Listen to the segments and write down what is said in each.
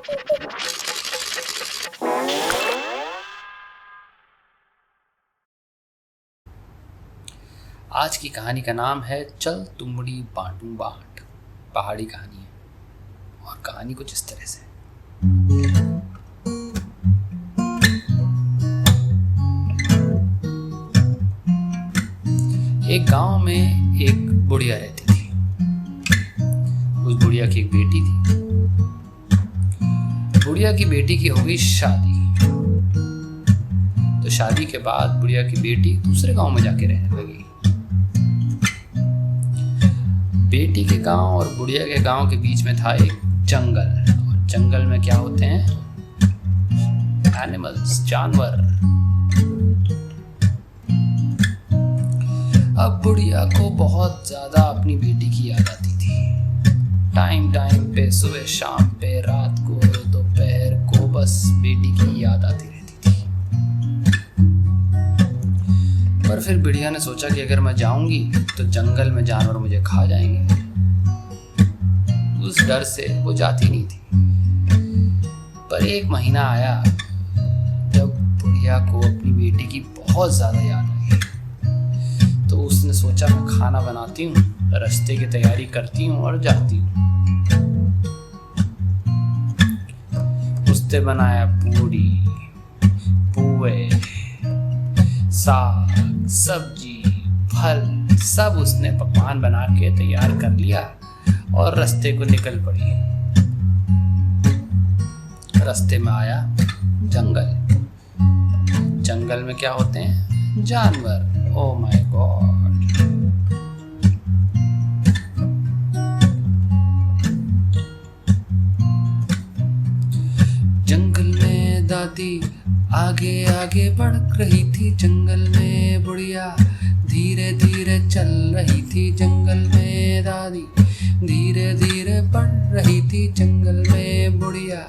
आज की कहानी का नाम है चल तुमड़ी बांटू बाट। पहाड़ी कहानी है और कहानी कुछ इस तरह से। एक गांव में एक बुढ़िया रहती थी। उस बुढ़िया की एक बेटी थी। बुढ़िया की बेटी की हो गई शादी। तो शादी के बाद बुढ़िया की बेटी दूसरे गांव में जाके रहने लगी। बेटी के गांव और बुढ़िया के गांव के बीच में था एक जंगल। और जंगल में क्या होते हैं? एनिमल्स, जानवर। अब बुढ़िया को बहुत ज्यादा अपनी बेटी की याद आती थी। टाइम टाइम पे, सुबह शाम पे, रात को, दोपहर को, बस बेटी की याद आती रहती थी। पर फिर बुढ़िया ने सोचा कि अगर मैं जाऊंगी तो जंगल में जानवर मुझे खा जाएंगे। उस डर से वो जाती नहीं थी। पर एक महीना आया जब बुढ़िया को अपनी बेटी की बहुत ज्यादा याद आई। तो उसने सोचा मैं खाना बनाती हूँ, रास्ते की तैयारी करती हूँ और जाती हूँ। उसने बनाया पूरी, पुए, साग, सब्जी, फल, सब उसने पकवान बना के तैयार कर लिया और रास्ते को निकल पड़ी। रास्ते में आया जंगल। जंगल में क्या होते हैं? जानवर। Oh my God. जंगल में दादी आगे आगे बढ़ रही थी। जंगल में बुढ़िया धीरे धीरे चल रही थी। जंगल में दादी धीरे धीरे बढ़ रही थी। जंगल में बुढ़िया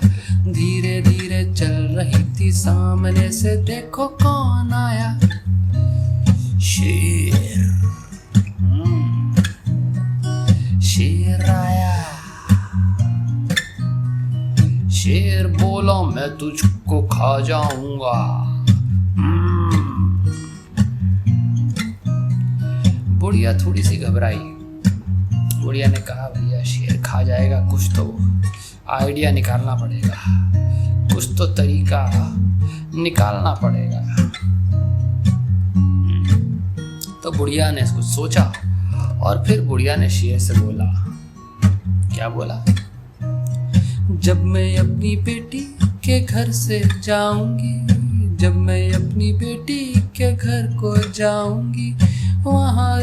धीरे धीरे चल रही थी। सामने से देखो कौन आया? शेर। शेर आया। शेर बोला मैं तुझको खा जाऊंगा। बुढ़िया थोड़ी सी घबराई। बुढ़िया ने कहा भैया शेर खा जाएगा, कुछ तो आइडिया निकालना पड़ेगा, कुछ तो तरीका निकालना पड़ेगा। तो बुढ़िया ने कुछ सोचा और फिर बुढ़िया ने शेर से बोला। क्या बोला? जब मैं अपनी बेटी के घर से जाऊंगी, जब मैं अपनी बेटी के घर को जाऊंगी, वहाँ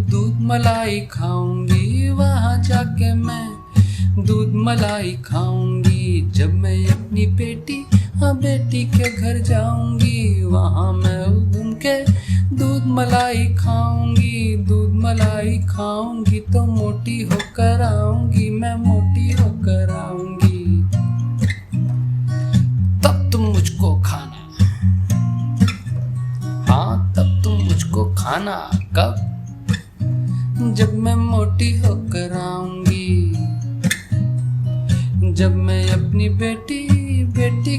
दूध मलाई खाऊंगी, वहाँ जाके मैं दूध मलाई खाऊंगी। जब मैं अपनी बेटी के घर जाऊंगी, वहाँ मैं घूम के दूध मलाई खाऊंगी, दूध मलाई खाऊंगी तो मोटी होकर आऊंगी, मैं मोटी होकर आऊंगी। तब तुम मुझको खाना। हाँ, तब तुम मुझको खाना। कब? जब मैं मोटी होकर आऊंगी, जब मैं अपनी बेटी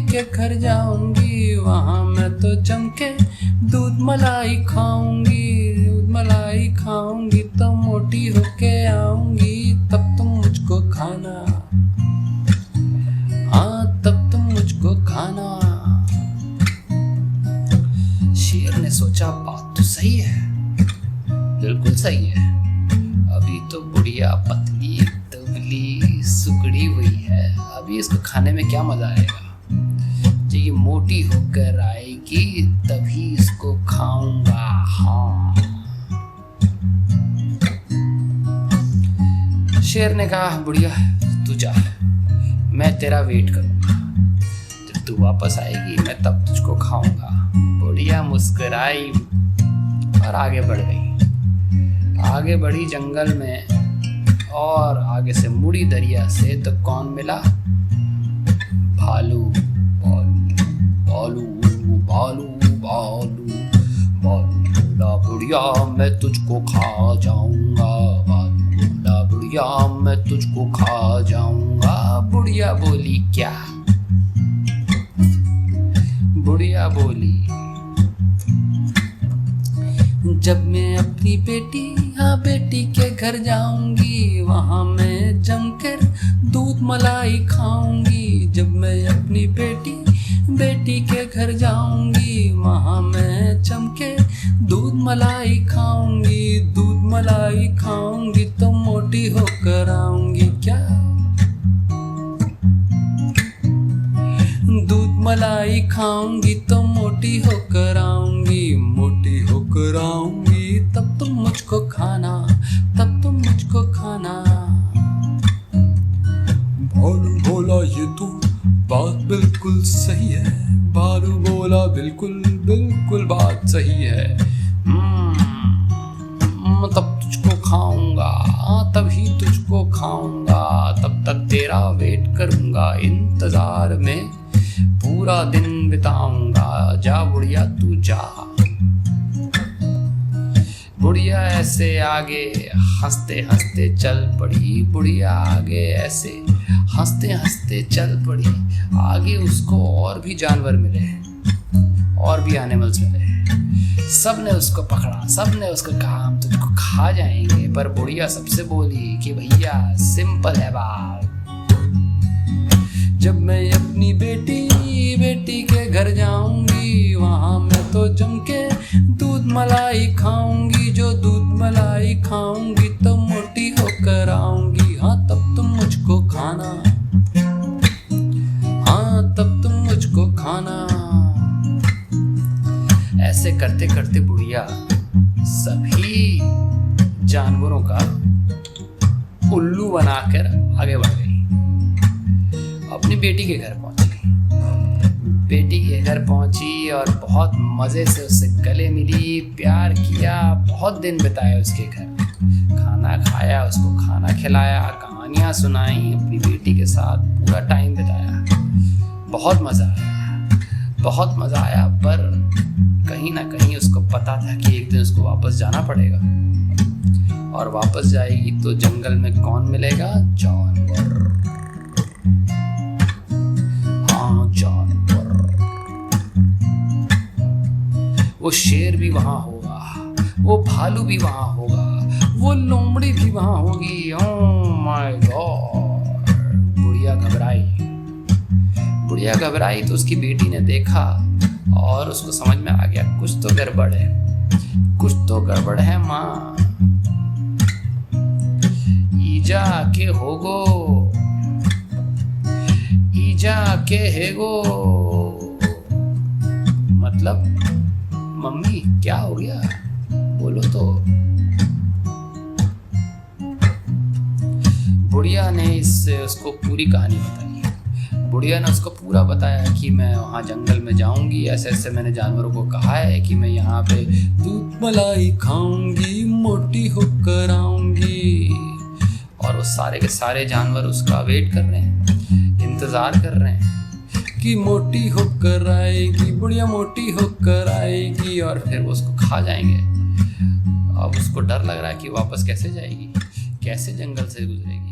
के घर जाऊंगी, वहाँ मैं तो जम के दूध मलाई खाऊंगी, दूध मलाई खाऊंगी तो मोटी होके आऊंगी। तब तुम मुझको खाना। हाँ, तब तुम मुझको खाना। शेर ने सोचा बात तो सही है, बिल्कुल सही है। अभी तो बुढ़िया पतली दुबली सुकड़ी हुई है, अभी इसको खाने में क्या मजा आएगा। जब ये मोटी होकर आएगी तभी इसको खाऊंगा। हाँ। शेर ने कहा बुढ़िया तू जा, मैं तेरा वेट करूंगा। जब तू वापस आएगी मैं तब तुझको खाऊंगा। बुढ़िया मुस्कुराई और आगे बढ़ गई। आगे बढ़ी जंगल में और आगे से मुड़ी दरिया से तो कौन मिला? भालू। भालू भालू भालू भालू बोला बुढ़िया मैं तुझको खा जाऊंगा। भालू बोला बुढ़िया या मैं तुझको खा जाऊंगा। बुढ़िया बोली क्या? बुढ़िया बोली जब मैं अपनी बेटी, हाँ बेटी के घर जाऊंगी, वहां मैं जमकर दूध मलाई खाऊंगी। जब मैं अपनी बेटी के घर जाऊंगी, वहां मैं जमके दूध मलाई खाऊंगी। दूध मलाई खाऊंगी तो मोटी होकर आऊंगी। क्या? दूध मलाई खाऊंगी तो मोटी होकर आऊंगी। मोटी होकर आऊंगी तब तुम मुझको खाना, तब तुम मुझको खाना। भालू बोला ये तो बात बिल्कुल सही है। भालू बोला बिल्कुल बिल्कुल बात सही है। तब तुझको खाऊंगा, तभी तुझको खाऊंगा। तब तक तेरा वेट करूंगा, इंतजार में पूरा दिन बिताऊंगा। जा बुढ़िया तू जा। बुढ़िया ऐसे आगे हंसते हंसते चल पड़ी। बुढ़िया आगे ऐसे हंसते हंसते चल पड़ी। आगे उसको और भी जानवर मिले, और भी एनिमल्स मिले। सब ने उसको पकड़ा, सब ने उसको कहा हम तुझको खा जाएंगे। पर बुढ़िया सबसे बोली कि भैया सिंपल है बात। जब मैं अपनी बेटी के घर जाऊंगी, वहां मैं तो जम के दूध मलाई खाऊंगी। जो दूध मलाई खाऊंगी तो मोटी होकर आऊंगी। हाँ तब तुम मुझको खाना, हाँ तब तुम मुझको खाना। ऐसे करते करते बुढ़िया सभी जानवरों का उल्लू बनाकर आगे बढ़ गई। अपनी बेटी के घर पहुंची। बेटी के घर पहुंची और बहुत मजे से उससे गले मिली, प्यार किया, बहुत दिन बिताए उसके घर। खाना खाया, उसको खाना खिलाया, कहानियां सुनाई, अपनी बेटी के साथ पूरा टाइम बिताया। बहुत मजा आया, बहुत मजा आया। पर कहीं ना कहीं उसको पता था कि एक दिन उसको वापस जाना पड़ेगा, और वापस जाएगी तो जंगल में कौन मिलेगा? जानवर। हाँ जानवर। वो शेर भी वहां होगा, वो भालू भी वहां होगा, वो लोमड़ी भी वहां होगी। Oh my God. बुढ़िया घबराई तो उसकी बेटी ने देखा और उसको समझ में आ गया कुछ तो गड़बड़ है, कुछ तो गड़बड़ है माँ। ईजा के होगो, ईजा के हेगो। मतलब मम्मी क्या हो गया, बोलो तो। बुढ़िया ने इससे उसको पूरी कहानी बताई। बुढ़िया ने उसको पूरा बताया कि मैं वहाँ जंगल में जाऊंगी, ऐसे ऐसे मैंने जानवरों को कहा है कि मैं यहाँ पे दूध मलाई खाऊंगी, मोटी होकर आऊंगी। और वो सारे के सारे जानवर उसका वेट कर रहे हैं, इंतजार कर रहे हैं कि मोटी होकर आएगी, बुढ़िया मोटी होकर आएगी और फिर वो उसको खा जाएंगे। अब उसको डर लग रहा है कि वापस कैसे जाएगी, कैसे जंगल से गुजरेगी।